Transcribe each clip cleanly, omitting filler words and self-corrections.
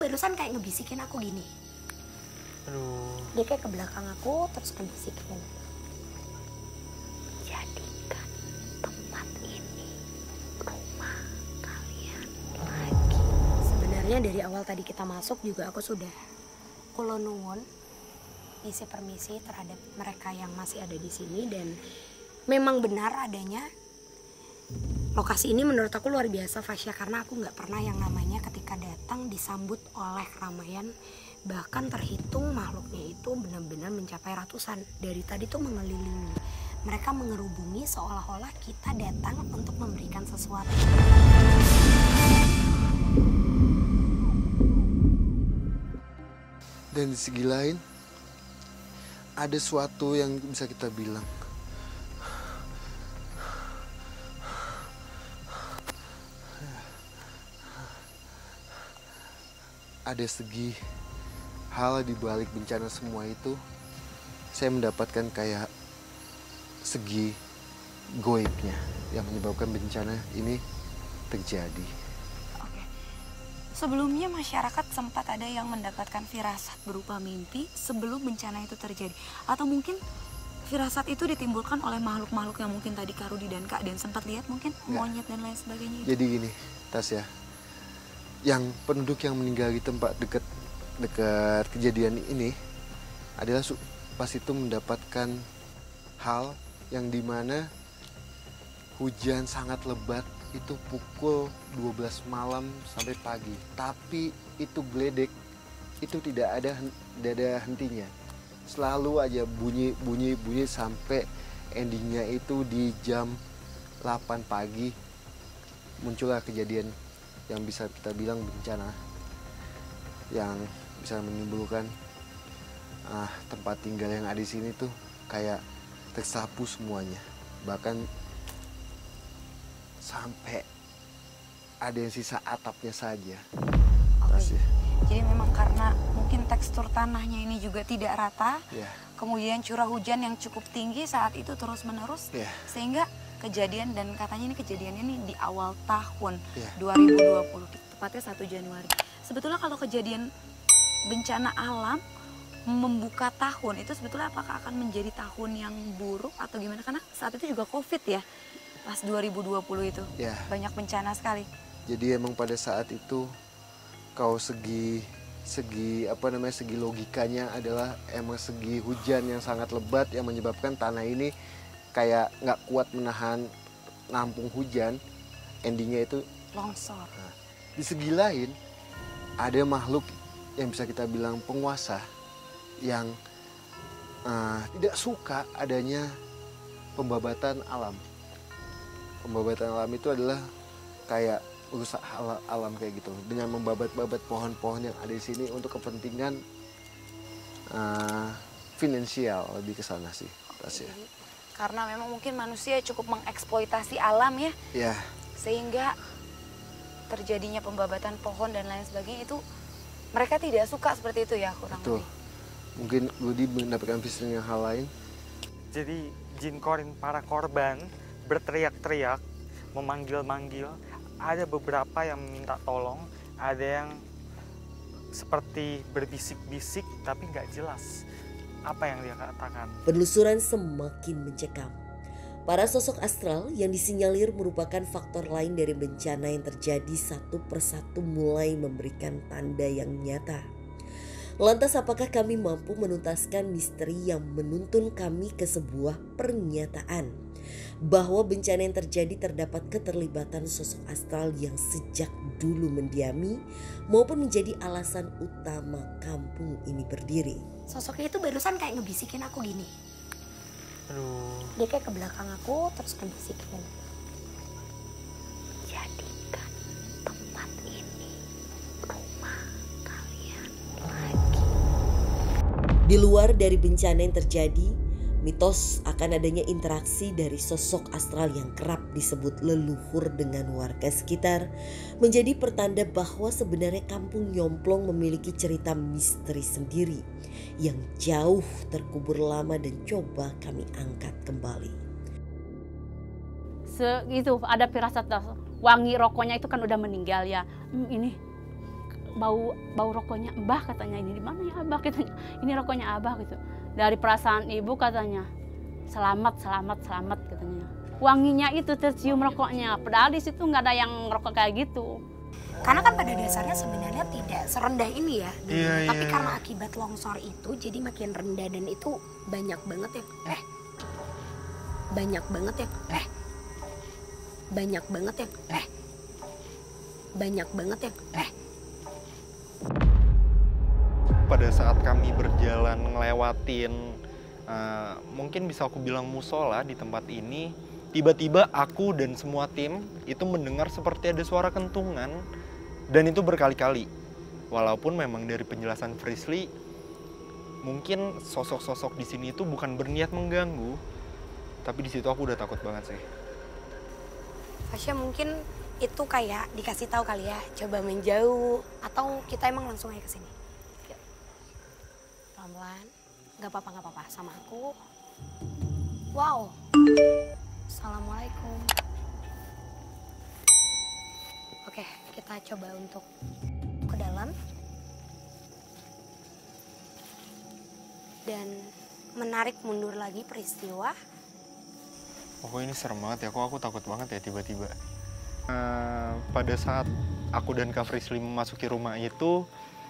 barusan kayak ngebisikin aku gini. Aduh. Dia kayak ke belakang aku terus ngebisikin. Jadikan tempat ini rumah kalian lagi. Sebenarnya dari awal tadi kita masuk juga aku sudah kula nuwun isi permisi terhadap mereka yang masih ada di sini, dan memang benar adanya lokasi ini menurut aku luar biasa Fasya, karena aku nggak pernah yang namanya ketika datang disambut oleh keramaian, bahkan terhitung makhluknya itu benar-benar mencapai ratusan. Dari tadi tuh mengelilingi, mereka mengerubungi seolah-olah kita datang untuk memberikan sesuatu. Dan di segi lain, ada sesuatu yang bisa kita bilang. Ada segi hal di balik bencana semua itu, saya mendapatkan kayak segi goibnya yang menyebabkan bencana ini terjadi. Sebelumnya masyarakat sempat ada yang mendapatkan firasat berupa mimpi sebelum bencana itu terjadi. Atau mungkin firasat itu ditimbulkan oleh makhluk-makhluk yang mungkin tadi Kak Rudi dan Kak Den sempat lihat, mungkin monyet dan lain sebagainya. Jadi gini, Tasya, yang penduduk yang meninggal di tempat dekat kejadian ini adalah pas itu mendapatkan hal yang dimana hujan sangat lebat itu pukul 12 malam sampai pagi, tapi itu geledek itu tidak ada hentinya, selalu aja bunyi sampai endingnya itu di jam 8 pagi muncullah kejadian yang bisa kita bilang bencana yang bisa menimbulkan tempat tinggal yang ada di sini tuh kayak tersapu semuanya, bahkan sampai ada yang sisa atapnya saja. Jadi memang karena mungkin tekstur tanahnya ini juga tidak rata, kemudian curah hujan yang cukup tinggi saat itu terus menerus, sehingga kejadian, dan katanya ini kejadiannya ini di awal tahun 2020, tepatnya 1 Januari. Sebetulnya kalau kejadian bencana alam membuka tahun itu sebetulnya apakah akan menjadi tahun yang buruk atau gimana? Karena saat itu juga COVID ya, pas 2020 itu banyak bencana sekali. Jadi emang pada saat itu kalau segi logikanya adalah emang segi hujan yang sangat lebat yang menyebabkan tanah ini kayak nggak kuat menahan nampung hujan, endingnya itu longsor. Nah, di segi lain ada makhluk yang bisa kita bilang penguasa yang tidak suka adanya pembabatan alam. Pembabatan alam itu adalah kayak urusan alam kayak gitu, dengan membabat-babat pohon-pohon yang ada di sini untuk kepentingan finansial, lebih ke sana sih. Karena memang mungkin manusia cukup mengeksploitasi alam ya, sehingga terjadinya pembabatan pohon dan lain sebagainya itu mereka tidak suka seperti itu ya, kurang lebih. Mungkin Rudi mendapatkan visi yang hal lain. Jadi jin korin para korban berteriak-teriak, memanggil-manggil. Ada beberapa yang minta tolong, ada yang seperti berbisik-bisik tapi nggak jelas apa yang dia katakan. Penelusuran semakin mencekam. Para sosok astral yang disinyalir merupakan faktor lain dari bencana yang terjadi satu persatu mulai memberikan tanda yang nyata. Lantas apakah kami mampu menuntaskan misteri yang menuntun kami ke sebuah pernyataan bahwa bencana yang terjadi terdapat keterlibatan sosok astral yang sejak dulu mendiami maupun menjadi alasan utama kampung ini berdiri? Sosoknya itu barusan kayak ngebisikin aku gini. Aduh. Dia kayak ke belakang aku terus ngebisikin. Jadikan tempat ini rumah kalian lagi. Di luar dari bencana yang terjadi, mitos akan adanya interaksi dari sosok astral yang kerap disebut leluhur dengan warga sekitar menjadi pertanda bahwa sebenarnya kampung Nyomplong memiliki cerita misteri sendiri yang jauh terkubur lama dan coba kami angkat kembali. Itu ada firasat wangi rokoknya itu kan udah meninggal ya. Ini bau rokoknya Mbah katanya, ini di mana ya Abah katanya, ini rokoknya Abah gitu. Dari perasaan ibu katanya, selamat katanya. Wanginya itu tercium rokoknya, padahal di situ nggak ada yang rokok kayak gitu. Karena kan pada dasarnya sebenarnya tidak serendah ini ya, tapi Iya. karena akibat longsor itu jadi makin rendah dan itu banyak banget yang Pada saat kami berjalan ngelewatin mungkin bisa aku bilang musola di tempat ini, tiba-tiba aku dan semua tim itu mendengar seperti ada suara kentungan, dan itu berkali-kali. Walaupun memang dari penjelasan Frisly, mungkin sosok-sosok di sini itu bukan berniat mengganggu, tapi di situ aku udah takut banget sih. Fasya mungkin itu kayak dikasih tahu kali ya, coba menjauh atau kita emang langsung aja ke sini. Yuk. Pelan-pelan. Gak apa-apa sama aku. Wow. Assalamualaikum. Oke, kita coba untuk ke dalam. Dan menarik mundur lagi peristiwa. Oh ini serem banget ya, kok aku takut banget ya tiba-tiba. Pada saat aku dan Kak Frisly memasuki rumah itu,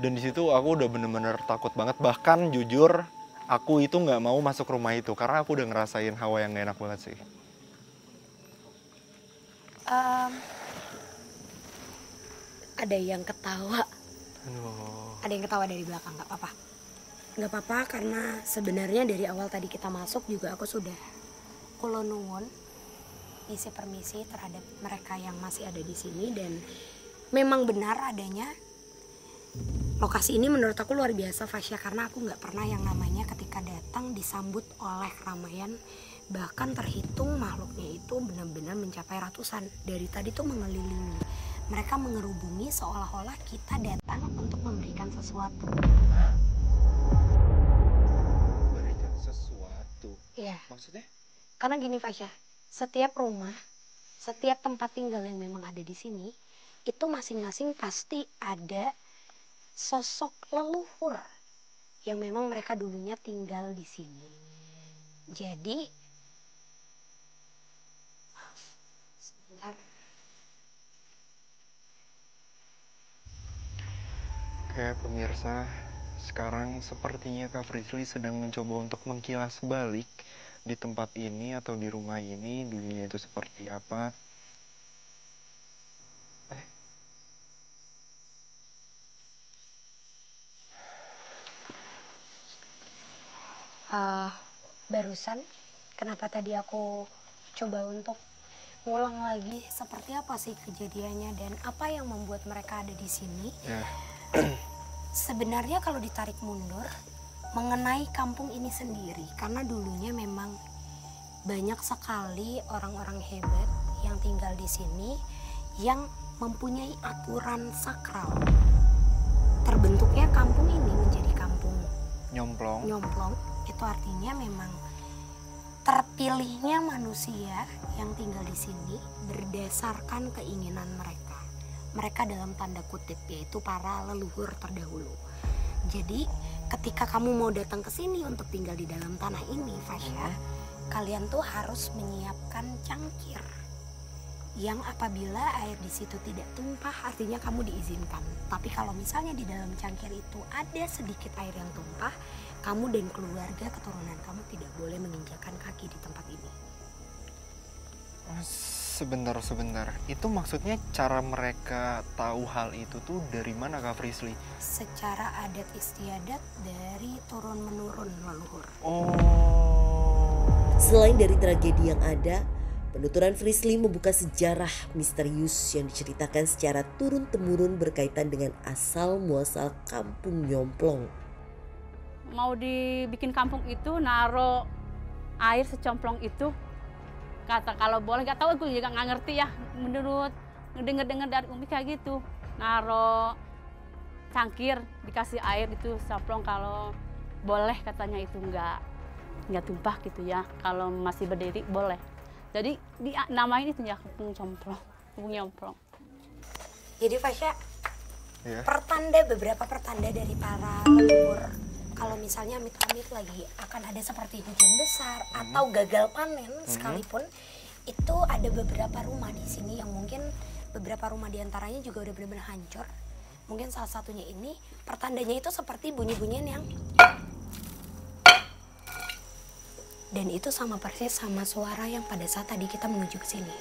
dan di situ aku udah bener-bener takut banget. Bahkan jujur, aku itu nggak mau masuk rumah itu karena aku udah ngerasain hawa yang gak enak banget sih. Ada yang ketawa. Aduh. Ada yang ketawa dari belakang, nggak apa-apa. Nggak apa-apa karena sebenarnya dari awal tadi kita masuk juga aku sudah kula nuwun isi permisi terhadap mereka yang masih ada di sini, dan memang benar adanya lokasi ini menurut aku luar biasa Fasya, karena aku nggak pernah yang namanya ketika datang disambut oleh keramaian, bahkan terhitung makhluknya itu benar-benar mencapai ratusan. Dari tadi tuh mengelilingi, mereka mengerubungi seolah-olah kita datang untuk memberikan sesuatu. Memberikan sesuatu? Iya. Maksudnya? Karena gini Fasya, setiap rumah, setiap tempat tinggal yang memang ada di sini, itu masing-masing pasti ada sosok leluhur yang memang mereka dulunya tinggal di sini. Jadi, sebentar. Oke pemirsa, sekarang sepertinya Kak Frisly sedang mencoba untuk mengkilas balik di tempat ini atau di rumah ini, dulunya itu seperti apa. Barusan, kenapa tadi aku coba untuk ngulang lagi seperti apa sih kejadiannya dan apa yang membuat mereka ada di sini. Sebenarnya kalau ditarik mundur mengenai kampung ini sendiri, karena dulunya memang banyak sekali orang-orang hebat yang tinggal di sini yang mempunyai aturan sakral. Terbentuknya kampung ini menjadi kampung Nyomplong. Itu artinya memang terpilihnya manusia yang tinggal di sini berdasarkan keinginan mereka. Mereka dalam tanda kutip yaitu para leluhur terdahulu. Jadi ketika kamu mau datang ke sini untuk tinggal di dalam tanah ini, Fasya, kalian tuh harus menyiapkan cangkir. Yang apabila air di situ tidak tumpah artinya kamu diizinkan. Tapi kalau misalnya di dalam cangkir itu ada sedikit air yang tumpah, kamu dan keluarga keturunan kamu tidak boleh menginjakan kaki di tempat ini. Sebentar. Itu maksudnya cara mereka tahu hal itu tuh dari mana Kak Frisly? Secara adat istiadat dari turun-menurun leluhur. Selain dari tragedi yang ada, penuturan Frisly membuka sejarah misterius yang diceritakan secara turun-temurun berkaitan dengan asal-muasal kampung Nyomplong. Mau dibikin kampung itu naro air secomplong itu, kata kalau boleh, gak tahu aku juga nggak ngerti ya, menurut ngedenger dari Umi kayak gitu, naro cangkir dikasih air itu secomplong, kalau boleh katanya itu nggak tumpah gitu ya, kalau masih berdiri boleh. Jadi namain itu ya kampung Nyomplong. Jadi Fasya, beberapa pertanda dari para leluhur. Kalau misalnya amit-amit lagi akan ada seperti hujan besar atau gagal panen sekalipun, itu ada beberapa rumah di sini yang mungkin beberapa rumah diantaranya juga udah benar-benar hancur. Mungkin salah satunya ini pertandanya itu seperti bunyi-bunyian yang, dan itu sama persis sama suara yang pada saat tadi kita menuju ke sini.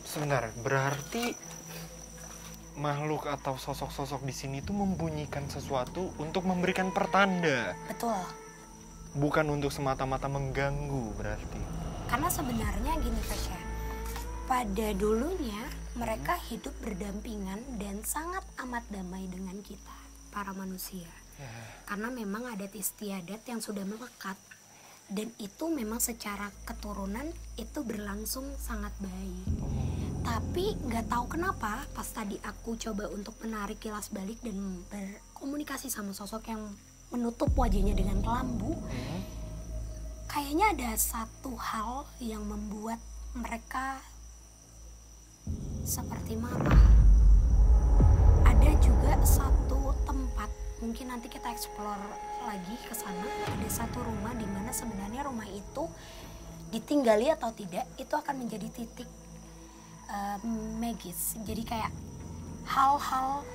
Sebentar, berarti makhluk atau sosok-sosok di sini tuh membunyikan sesuatu untuk memberikan pertanda. Betul. Bukan untuk semata-mata mengganggu berarti. Karena sebenarnya gini Fasya, pada dulunya mereka hidup berdampingan dan sangat amat damai dengan kita, para manusia. Karena memang adat istiadat yang sudah melekat, dan itu memang secara keturunan itu berlangsung sangat baik. Tapi nggak tahu kenapa pas tadi aku coba untuk menarik kilas balik dan berkomunikasi sama sosok yang menutup wajahnya dengan kelambu, kayaknya ada satu hal yang membuat mereka seperti marah. Ada juga satu tempat, mungkin nanti kita explore lagi ke sana. Ada satu rumah di mana sebenarnya rumah itu ditinggali atau tidak itu akan menjadi titik magis. Jadi kayak hal-hal